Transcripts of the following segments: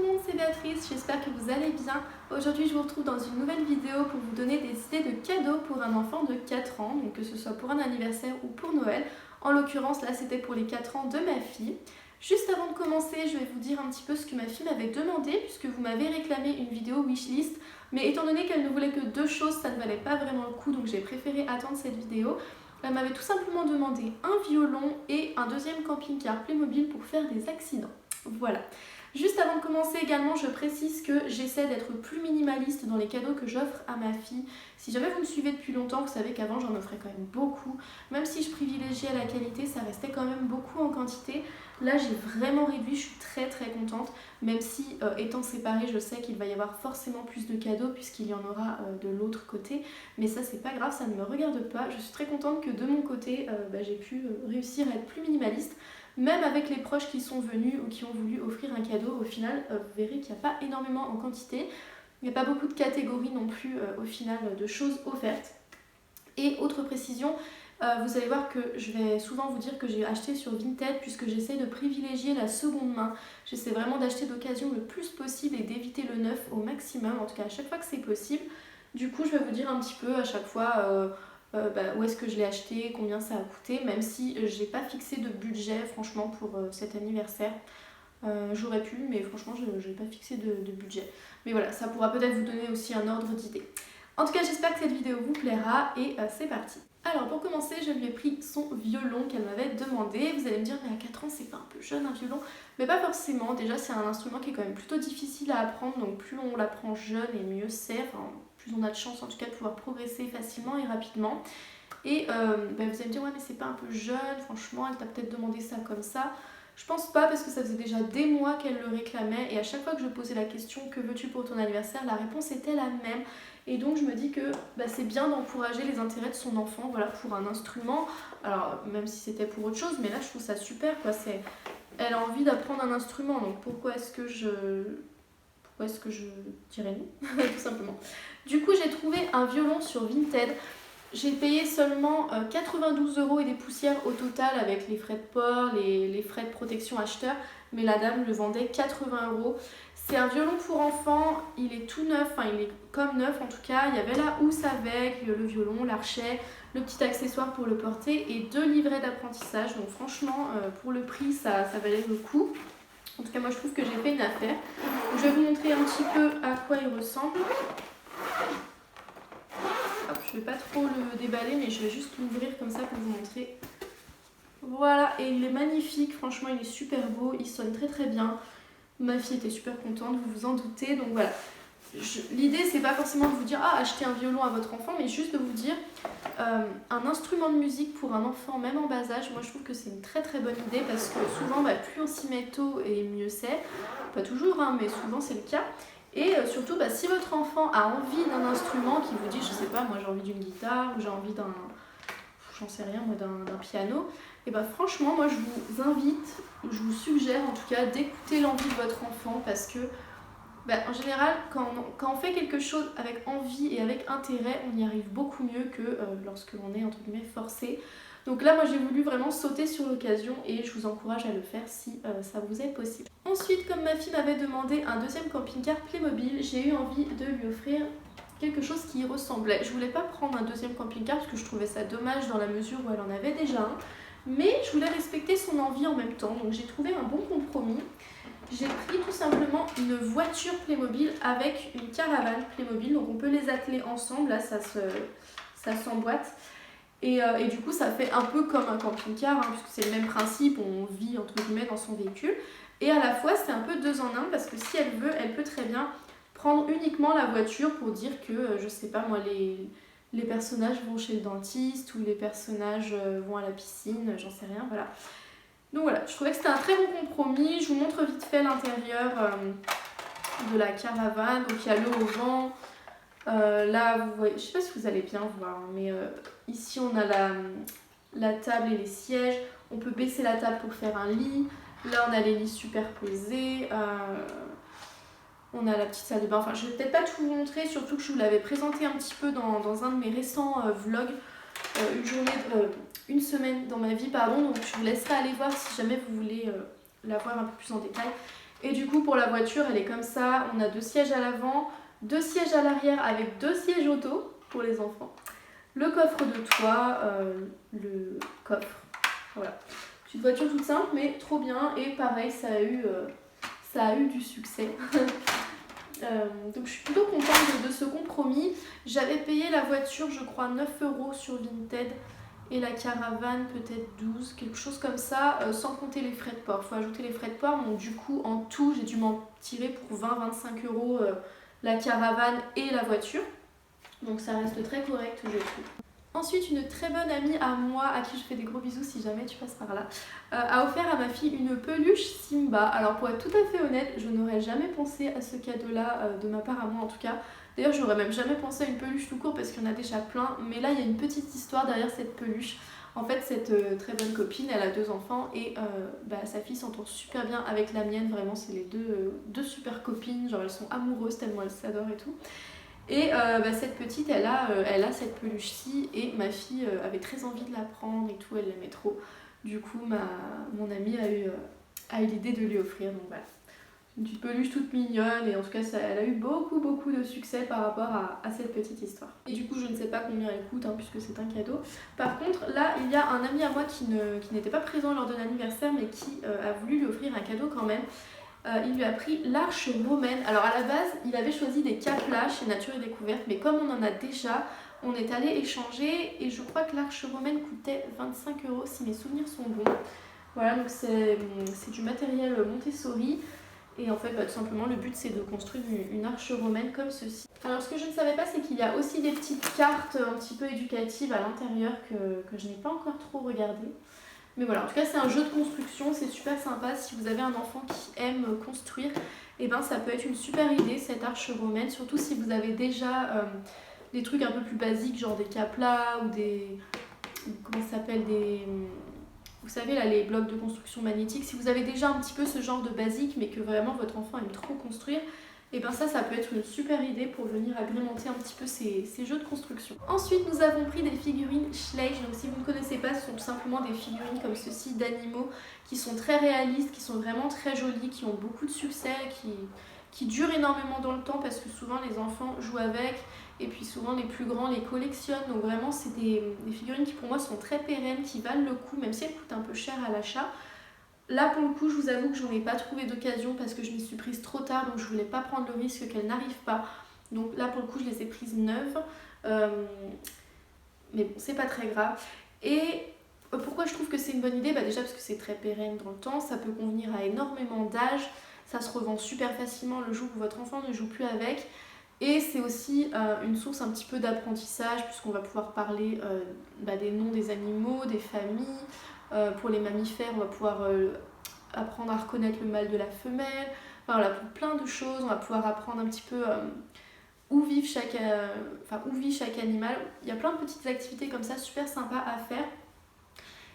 monde, c'est Béatrice, j'espère que vous allez bien. Aujourd'hui je vous retrouve dans une nouvelle vidéo pour vous donner des idées de cadeaux pour un enfant de 4 ans, donc que ce soit pour un anniversaire ou pour Noël. En l'occurrence là c'était pour les 4 ans de ma fille. Juste avant de commencer, je vais vous dire un petit peu ce que ma fille m'avait demandé puisque vous m'avez réclamé une vidéo wishlist, mais étant donné qu'elle ne voulait que 2 choses, ça ne valait pas vraiment le coup, donc j'ai préféré attendre cette vidéo. Elle m'avait tout simplement demandé un violon et un deuxième camping-car Playmobil pour faire des accidents. Voilà. Juste avant de commencer également, je précise que j'essaie d'être plus minimaliste dans les cadeaux que j'offre à ma fille. Si jamais vous me suivez depuis longtemps, vous savez qu'avant j'en offrais quand même beaucoup. Même si je privilégiais la qualité, ça restait quand même beaucoup en quantité. Là j'ai vraiment réduit, je suis très contente. Même si étant séparée, je sais qu'il va y avoir forcément plus de cadeaux puisqu'il y en aura de l'autre côté. Mais ça c'est pas grave, ça ne me regarde pas. Je suis très contente que de mon côté, j'ai pu réussir à être plus minimaliste. Même avec les proches qui sont venus ou qui ont voulu offrir un cadeau, au final, vous verrez qu'il n'y a pas énormément en quantité. Il n'y a pas beaucoup de catégories non plus au final de choses offertes. Et autre précision, vous allez voir que je vais souvent vous dire que j'ai acheté sur Vinted puisque j'essaie de privilégier la seconde main. J'essaie vraiment d'acheter d'occasion le plus possible et d'éviter le neuf au maximum, en tout cas à chaque fois que c'est possible. Du coup, je vais vous dire un petit peu à chaque fois où est-ce que je l'ai acheté, combien ça a coûté, même si j'ai pas fixé de budget franchement pour cet anniversaire. J'aurais pu, mais franchement je n'ai pas fixé de budget. Mais voilà, ça pourra peut-être vous donner aussi un ordre d'idée. En tout cas, j'espère que cette vidéo vous plaira et c'est parti. Alors pour commencer, je lui ai pris son violon qu'elle m'avait demandé. Vous allez me dire, mais à 4 ans c'est pas un peu jeune un violon? Mais pas forcément, déjà c'est un instrument qui est quand même plutôt difficile à apprendre, donc plus on l'apprend jeune et mieux c'est, enfin, plus on a de chance en tout cas de pouvoir progresser facilement et rapidement. Et vous allez me dire, ouais mais c'est pas un peu jeune, franchement, elle t'a peut-être demandé ça comme ça. Je pense pas parce que ça faisait déjà des mois qu'elle le réclamait et à chaque fois que je posais la question que veux-tu pour ton anniversaire, la réponse était la même. Et donc je me dis que c'est bien d'encourager les intérêts de son enfant, voilà, pour un instrument. Alors même si c'était pour autre chose, mais là je trouve ça super quoi. Elle a envie d'apprendre un instrument, donc pourquoi est-ce que je dirais non tout simplement. Du coup j'ai trouvé un violon sur Vinted. J'ai payé seulement 92 € et des poussières au total avec les frais de port, les frais de protection acheteur, mais la dame le vendait 80 €. C'est un violon pour enfants, il est tout neuf, enfin il est comme neuf en tout cas. Il y avait la housse avec, le violon, l'archet, le petit accessoire pour le porter et 2 livrets d'apprentissage. Donc franchement, pour le prix, ça valait le coup. En tout cas, moi je trouve que j'ai fait une affaire. Donc, je vais vous montrer un petit peu à quoi il ressemble. Hop, je ne vais pas trop le déballer, mais je vais juste l'ouvrir comme ça pour vous montrer. Voilà, et il est magnifique, franchement il est super beau, il sonne très bien. Ma fille était super contente, vous vous en doutez, donc voilà. L'idée c'est pas forcément de vous dire achetez un violon à votre enfant, mais juste de vous dire un instrument de musique pour un enfant même en bas âge, moi je trouve que c'est une très bonne idée parce que souvent plus on s'y met tôt et mieux c'est. Pas toujours mais souvent c'est le cas. Et surtout si votre enfant a envie d'un instrument qui vous dit je sais pas moi j'ai envie d'une guitare ou j'ai envie d'un j'en sais rien moi d'un piano, et franchement moi je vous invite, je vous suggère en tout cas d'écouter l'envie de votre enfant parce que en général, quand on fait quelque chose avec envie et avec intérêt, on y arrive beaucoup mieux que lorsque l'on est entre guillemets forcé. Donc là, moi j'ai voulu vraiment sauter sur l'occasion et je vous encourage à le faire si ça vous est possible. Ensuite, comme ma fille m'avait demandé un deuxième camping-car Playmobil, j'ai eu envie de lui offrir quelque chose qui y ressemblait. Je voulais pas prendre un deuxième camping-car parce que je trouvais ça dommage dans la mesure où elle en avait déjà un. Mais je voulais respecter son envie en même temps, donc j'ai trouvé un bon compromis. J'ai pris tout simplement une voiture Playmobil avec une caravane Playmobil, donc on peut les atteler ensemble, là ça s'emboîte. Et du coup ça fait un peu comme un camping-car, puisque c'est le même principe, on vit entre guillemets dans son véhicule. Et à la fois c'est un peu 2 en 1 parce que si elle veut, elle peut très bien prendre uniquement la voiture pour dire que, je sais pas moi, les personnages vont chez le dentiste ou les personnages vont à la piscine, j'en sais rien, voilà. Donc voilà, je trouvais que c'était un très bon compromis. Je vous montre vite fait l'intérieur de la caravane. Donc il y a le auvent. Là, vous voyez, je sais pas si vous allez bien voir, mais ici on a la table et les sièges. On peut baisser la table pour faire un lit. Là, on a les lits superposés. On a la petite salle de bain. Enfin, je vais peut-être pas tout vous montrer, surtout que je vous l'avais présenté un petit peu dans un de mes récents vlogs. Une semaine dans ma vie, pardon, donc je vous laisserai aller voir si jamais vous voulez la voir un peu plus en détail. Et du coup pour la voiture elle est comme ça, on a 2 sièges à l'avant, 2 sièges à l'arrière avec 2 sièges auto pour les enfants. Le coffre de toit, le coffre, voilà. Petite voiture toute simple mais trop bien et pareil ça a eu du succès. Donc je suis plutôt contente de ce compromis. J'avais payé la voiture je crois 9 € sur Vinted et la caravane peut-être 12, quelque chose comme ça, sans compter les frais de port. Il faut ajouter les frais de port, donc du coup en tout j'ai dû m'en tirer pour 20-25 € la caravane et la voiture. Donc ça reste très correct je trouve. Ensuite, une très bonne amie à moi, à qui je fais des gros bisous si jamais tu passes par là, a offert à ma fille une peluche Simba. Alors pour être tout à fait honnête, je n'aurais jamais pensé à ce cadeau-là, de ma part à moi en tout cas. D'ailleurs, j'aurais même jamais pensé à une peluche tout court parce qu'il y en a déjà plein. Mais là, il y a une petite histoire derrière cette peluche. En fait, cette très bonne copine, elle a 2 enfants et sa fille s'entend super bien avec la mienne. Vraiment, c'est les deux super copines. Genre, elles sont amoureuses tellement elles s'adorent et tout. Et cette petite, elle a cette peluche-ci et ma fille avait très envie de la prendre et tout, elle l'aimait trop. Du coup, mon amie a eu l'idée de lui offrir, donc voilà. Une petite peluche toute mignonne et en tout cas, elle a eu beaucoup de succès par rapport à cette petite histoire. Et du coup, je ne sais pas combien elle coûte puisque c'est un cadeau. Par contre, là, il y a un ami à moi qui n'était pas présent lors de l'anniversaire mais qui a voulu lui offrir un cadeau quand même. Il lui a pris l'Arche romaine. Alors à la base, il avait choisi des caplas chez Nature et Découverte, mais comme on en a déjà, on est allé échanger et je crois que l'Arche romaine coûtait 25 € si mes souvenirs sont bons. Voilà, donc c'est du matériel Montessori. Et en fait, tout simplement, le but c'est de construire une arche romaine comme ceci. Alors ce que je ne savais pas, c'est qu'il y a aussi des petites cartes un petit peu éducatives à l'intérieur que je n'ai pas encore trop regardées. Mais voilà, en tout cas c'est un jeu de construction, c'est super sympa. Si vous avez un enfant qui aime construire, et ça peut être une super idée cette arche romaine, surtout si vous avez déjà des trucs un peu plus basiques, genre des caplas ou des... comment ça s'appelle, vous savez là, les blocs de construction magnétique. Si vous avez déjà un petit peu ce genre de basique, mais que vraiment votre enfant aime trop construire, et ça peut être une super idée pour venir agrémenter un petit peu ces jeux de construction. Ensuite, nous avons pris des figurines Schleich. Donc si vous ne connaissez pas, ce sont tout simplement des figurines comme ceci d'animaux qui sont très réalistes, qui sont vraiment très jolies, qui ont beaucoup de succès, qui durent énormément dans le temps parce que souvent les enfants jouent avec et puis souvent les plus grands les collectionnent. Donc vraiment, c'est des figurines qui pour moi sont très pérennes, qui valent le coup, même si elles coûtent un peu cher à l'achat. Là pour le coup, je vous avoue que j'en ai pas trouvé d'occasion parce que je m'y suis prise trop tard, donc je voulais pas prendre le risque qu'elles n'arrivent pas. Donc là pour le coup, je les ai prises neuves. Mais bon, c'est pas très grave. Et pourquoi je trouve que c'est une bonne idée ? Déjà parce que c'est très pérenne dans le temps, ça peut convenir à énormément d'âges, ça se revend super facilement le jour où votre enfant ne joue plus avec. Et c'est aussi une source un petit peu d'apprentissage puisqu'on va pouvoir parler des noms des animaux, des familles. Pour les mammifères, on va pouvoir apprendre à reconnaître le mâle de la femelle. Enfin voilà, pour plein de choses, on va pouvoir apprendre un petit peu où vit chaque animal. Il y a plein de petites activités comme ça, super sympas à faire.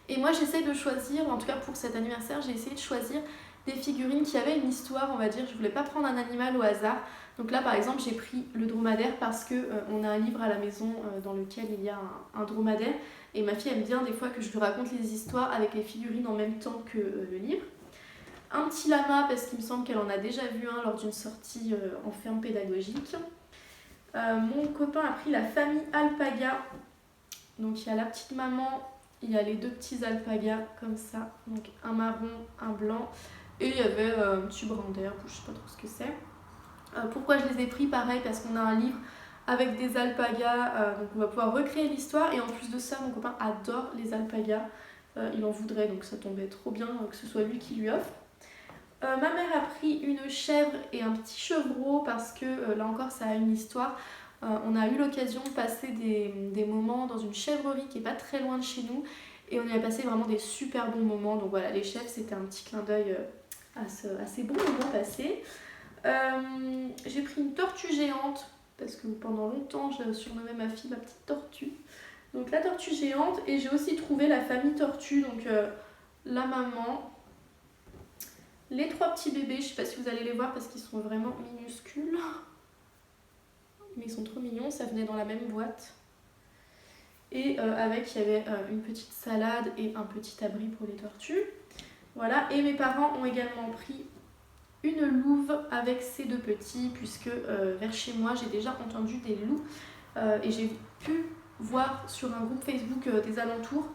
Et moi j'essaie de choisir, en tout cas pour cet anniversaire, j'ai essayé de choisir des figurines qui avaient une histoire, on va dire. Je voulais pas prendre un animal au hasard. Donc là par exemple j'ai pris le dromadaire parce que on a un livre à la maison dans lequel il y a un dromadaire. Et ma fille aime bien des fois que je lui raconte les histoires avec les figurines en même temps que le livre. Un petit lama parce qu'il me semble qu'elle en a déjà vu un lors d'une sortie en ferme pédagogique. Mon copain a pris la famille alpaga. Donc il y a la petite maman, il y a les 2 petits alpagas comme ça. Donc un marron, un blanc. Et il y avait un petit brin d'herbe, je sais pas trop ce que c'est. Pourquoi je les ai pris ? Pareil parce qu'on a un livre avec des alpagas, donc on va pouvoir recréer l'histoire. Et en plus de ça, mon copain adore les alpagas. Il en voudrait, donc ça tombait trop bien que ce soit lui qui lui offre. Ma mère a pris une chèvre et un petit chevreau parce que là encore ça a une histoire. On a eu l'occasion de passer des moments dans une chèvrerie qui est pas très loin de chez nous et on y a passé vraiment des super bons moments. Donc voilà, les chèvres c'était un petit clin d'œil à ces bons moments passés. J'ai pris une tortue géante parce que pendant longtemps j'ai surnommé ma fille ma petite tortue. Donc la tortue géante, et j'ai aussi trouvé la famille tortue, donc la maman, les 3 petits bébés, je sais pas si vous allez les voir parce qu'ils sont vraiment minuscules. Mais ils sont trop mignons, ça venait dans la même boîte. Et avec, il y avait une petite salade et un petit abri pour les tortues. Voilà, et mes parents ont également pris une louve avec ses deux petits, puisque vers chez moi j'ai déjà entendu des loups et j'ai pu voir sur un groupe Facebook des alentours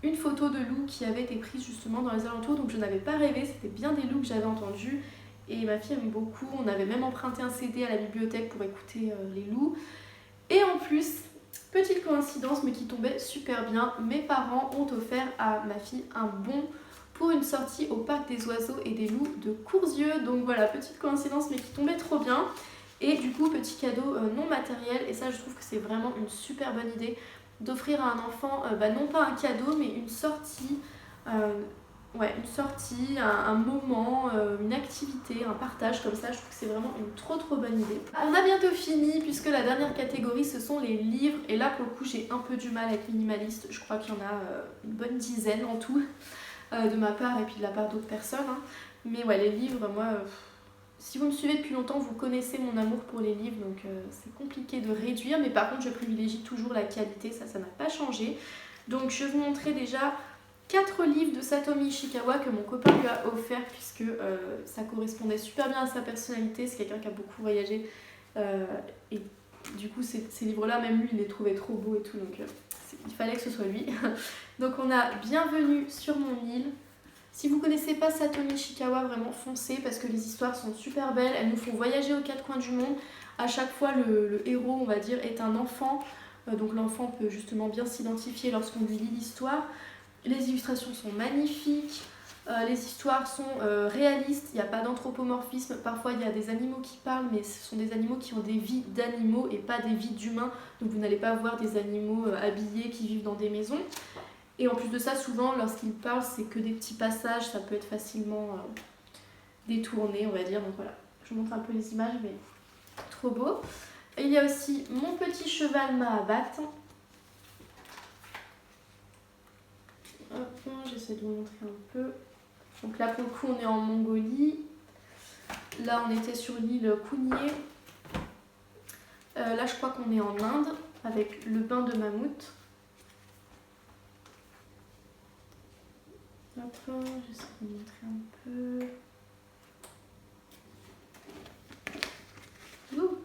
une photo de loup qui avait été prise justement dans les alentours, donc je n'avais pas rêvé, c'était bien des loups que j'avais entendus et ma fille aime beaucoup. On avait même emprunté un CD à la bibliothèque pour écouter les loups. Et en plus, petite coïncidence mais qui tombait super bien, mes parents ont offert à ma fille un bon pour une sortie au parc des oiseaux et des loups de Courzieux. Donc voilà, petite coïncidence mais qui tombait trop bien. Et du coup, petit cadeau non matériel, et ça je trouve que c'est vraiment une super bonne idée d'offrir à un enfant, non pas un cadeau mais une sortie, un moment, une activité, un partage comme ça. Je trouve que c'est vraiment une trop bonne idée. On a bientôt fini puisque la dernière catégorie ce sont les livres, et là pour le coup j'ai un peu du mal avec minimaliste, je crois qu'il y en a une bonne dizaine en tout, de ma part et puis de la part d'autres personnes, hein. Mais ouais, les livres, moi... Si vous me suivez depuis longtemps, vous connaissez mon amour pour les livres, donc c'est compliqué de réduire, mais par contre je privilégie toujours la qualité, ça n'a pas changé. Donc je vais vous montrer déjà 4 livres de Satomi Ishikawa que mon copain lui a offert, puisque ça correspondait super bien à sa personnalité. C'est quelqu'un qui a beaucoup voyagé, et du coup ces livres-là, même lui il les trouvait trop beaux et tout, donc il fallait que ce soit lui. Donc on a Bienvenue sur mon île. Si vous ne connaissez pas Satomi Ishikawa, vraiment foncez parce que les histoires sont super belles, elles nous font voyager aux 4 coins du monde. À chaque fois, le héros, on va dire, est un enfant, donc l'enfant peut justement bien s'identifier lorsqu'on lui lit l'histoire. Les illustrations sont magnifiques, les histoires sont réalistes, il n'y a pas d'anthropomorphisme. Parfois, il y a des animaux qui parlent, mais ce sont des animaux qui ont des vies d'animaux et pas des vies d'humains, donc vous n'allez pas voir des animaux habillés qui vivent dans des maisons. Et en plus de ça, souvent, lorsqu'il parle, c'est que des petits passages, ça peut être facilement détourné, on va dire. Donc voilà, je vous montre un peu les images, mais trop beau. Et il y a aussi Mon petit cheval Mahabhat. Hop, j'essaie de vous montrer un peu. Donc là, pour le coup, on est en Mongolie. Là, on était sur l'île Kounié. Là, je crois qu'on est en Inde, avec le bain de mammouth. Hop, j'essaie de vous montrer un peu. Ouh.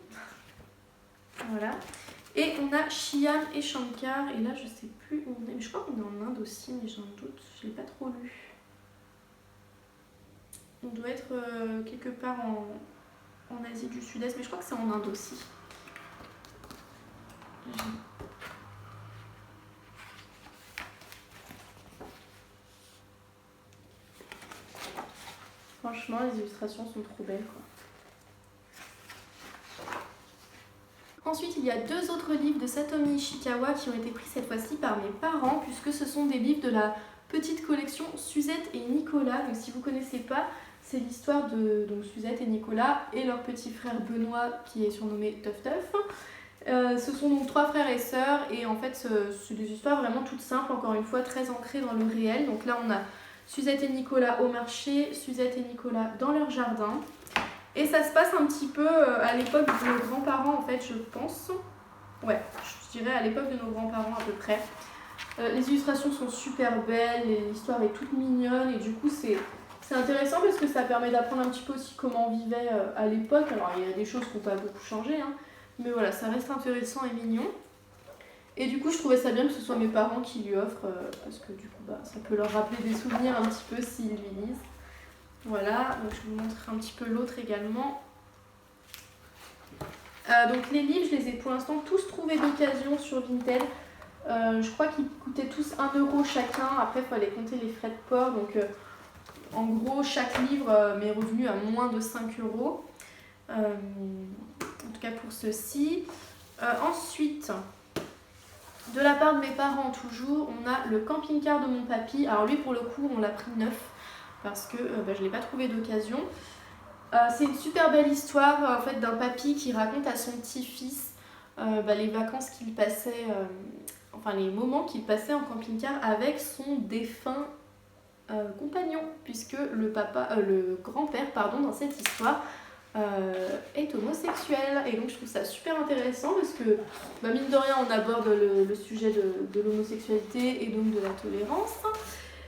Voilà. Et on a Shyam et Shankar. Et là, je sais plus où on est. Mais je crois qu'on est en Inde aussi, mais j'ai un doute. Je l'ai pas trop lu. On doit être quelque part en Asie du Sud-Est, mais je crois que c'est en Inde aussi. Franchement, les illustrations sont trop belles, quoi. Ensuite, il y a 2 autres livres de Satomi Ishikawa qui ont été pris cette fois-ci par mes parents, puisque ce sont des livres de la petite collection Suzette et Nicolas. Donc si vous ne connaissez pas, c'est l'histoire de Suzette et Nicolas et leur petit frère Benoît qui est surnommé Teuf Teuf. Ce sont donc 3 frères et sœurs, et en fait c'est des histoires vraiment toutes simples, encore une fois très ancrées dans le réel. Donc là on a Suzette et Nicolas au marché, Suzette et Nicolas dans leur jardin. Et ça se passe un petit peu à l'époque de nos grands-parents en fait, je pense. Ouais, je dirais à l'époque de nos grands-parents à peu près. Les illustrations sont super belles, l'histoire est toute mignonne, et du coup c'est intéressant parce que ça permet d'apprendre un petit peu aussi comment on vivait à l'époque. Alors il y a des choses qui n'ont pas beaucoup changé, hein, mais voilà, ça reste intéressant et mignon. Et du coup je trouvais ça bien que ce soit mes parents qui lui offrent, parce que du coup ça peut leur rappeler des souvenirs un petit peu s'ils lui lisent. Voilà, donc je vais vous montrer un petit peu l'autre également. Donc les livres, je les ai pour l'instant tous trouvés d'occasion sur Vinted. Je crois qu'ils coûtaient tous 1 € chacun. Après, il fallait compter les frais de port. Donc en gros, chaque livre m'est revenu à moins de 5 €. En tout cas pour ceux-ci. Ensuite, de la part de mes parents toujours, on a le camping-car de mon papy. Alors lui, pour le coup, on l'a pris neuf parce que je ne l'ai pas trouvé d'occasion. C'est une super belle histoire en fait, d'un papy qui raconte à son petit-fils les vacances qu'il passait, enfin les moments qu'il passait en camping-car avec son défunt compagnon, puisque le grand-père dans cette histoire est homosexuel. Et donc je trouve ça super intéressant parce que mine de rien on aborde le sujet de l'homosexualité et donc de la tolérance.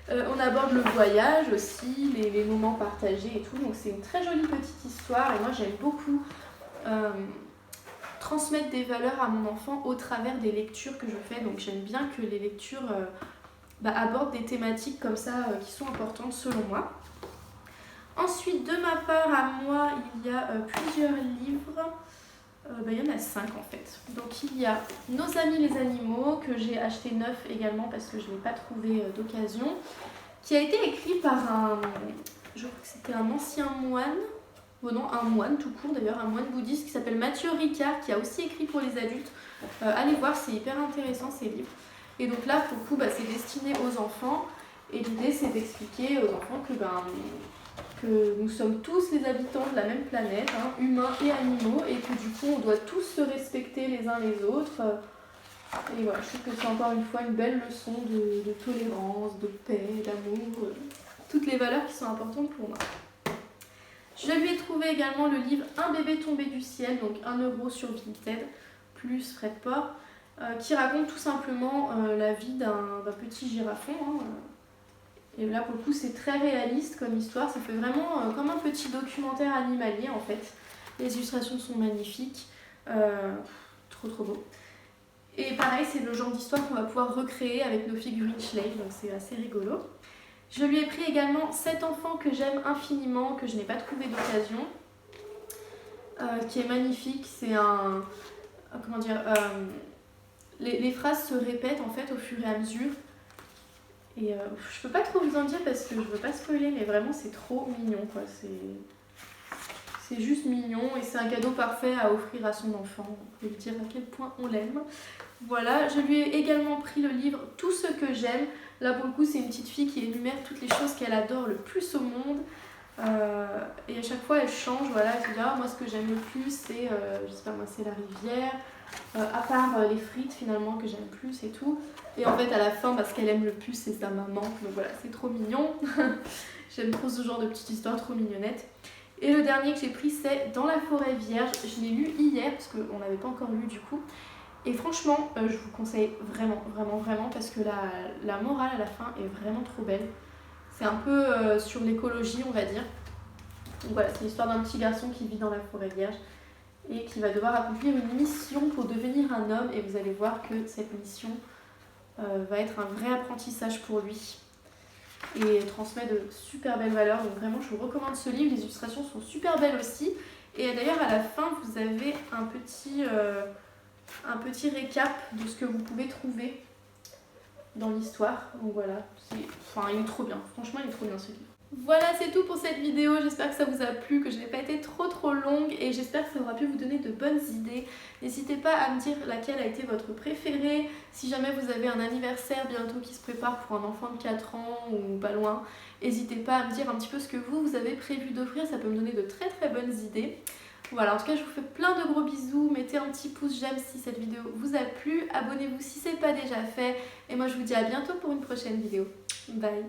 On aborde le voyage aussi, les moments partagés et tout, donc c'est une très jolie petite histoire et moi j'aime beaucoup transmettre des valeurs à mon enfant au travers des lectures que je fais, donc j'aime bien que les lectures abordent des thématiques comme ça qui sont importantes selon moi. Ensuite, de ma part à moi, il y a plusieurs livres. Il y en a 5 en fait. Donc il y a Nos amis les animaux, que j'ai acheté neuf également parce que je ne l'ai pas trouvé d'occasion, qui a été écrit par je crois que c'était un ancien moine, non, un moine tout court d'ailleurs, un moine bouddhiste qui s'appelle Mathieu Ricard, qui a aussi écrit pour les adultes. Allez voir, c'est hyper intéressant ces livres. Et donc là, pour le coup, c'est destiné aux enfants. Et l'idée, c'est d'expliquer aux enfants que nous sommes tous les habitants de la même planète, humains et animaux, et que du coup on doit tous se respecter les uns les autres. Et voilà, je trouve que c'est encore une fois une belle leçon de tolérance, de paix, d'amour, toutes les valeurs qui sont importantes pour moi. Je lui ai trouvé également le livre Un bébé tombé du ciel, donc 1 € sur Vinted, plus frais de port, qui raconte tout simplement la vie d'un petit girafon. Et là, pour le coup, c'est très réaliste comme histoire. Ça fait vraiment comme un petit documentaire animalier, en fait. Les illustrations sont magnifiques. Trop, trop beau. Et pareil, c'est le genre d'histoire qu'on va pouvoir recréer avec nos figurines Schleif, donc c'est assez rigolo. Je lui ai pris également 7 enfants que j'aime infiniment, que je n'ai pas trouvé d'occasion, qui est magnifique. C'est un... comment dire les phrases se répètent, en fait, au fur et à mesure. Et je peux pas trop vous en dire parce que je veux pas spoiler, mais vraiment c'est trop mignon quoi. C'est juste mignon et c'est un cadeau parfait à offrir à son enfant. On peut lui dire à quel point on l'aime. Voilà, je lui ai également pris le livre Tout ce que j'aime. Là pour le coup c'est une petite fille qui énumère toutes les choses qu'elle adore le plus au monde. Et à chaque fois elle change, voilà, elle se dit moi ce que j'aime le plus c'est, je sais pas moi, c'est la rivière. À part les frites finalement que j'aime plus et tout. Et en fait à la fin ce qu'elle aime le plus c'est sa maman. Donc voilà, c'est trop mignon. J'aime trop ce genre de petite histoire trop mignonnette. Et le dernier que j'ai pris c'est Dans la forêt vierge. Je l'ai lu hier parce qu'on n'avait pas encore lu du coup. Et franchement je vous conseille vraiment vraiment vraiment parce que la morale à la fin est vraiment trop belle. C'est un peu sur l'écologie on va dire. Donc voilà, c'est l'histoire d'un petit garçon qui vit dans la forêt vierge et qui va devoir accomplir une mission pour devenir un homme, et vous allez voir que cette mission va être un vrai apprentissage pour lui et transmet de super belles valeurs. Donc vraiment je vous recommande ce livre, les illustrations sont super belles aussi, et d'ailleurs à la fin vous avez un petit récap de ce que vous pouvez trouver dans l'histoire. Donc voilà, il est trop bien, franchement il est trop bien ce livre. Voilà, c'est tout pour cette vidéo, j'espère que ça vous a plu, que je n'ai pas été trop longue et j'espère que ça aura pu vous donner de bonnes idées. N'hésitez pas à me dire laquelle a été votre préférée. Si jamais vous avez un anniversaire bientôt qui se prépare pour un enfant de 4 ans ou pas loin, n'hésitez pas à me dire un petit peu ce que vous avez prévu d'offrir, ça peut me donner de très bonnes idées. Voilà, en tout cas je vous fais plein de gros bisous, mettez un petit pouce j'aime si cette vidéo vous a plu, abonnez-vous si ce n'est pas déjà fait et moi je vous dis à bientôt pour une prochaine vidéo. Bye!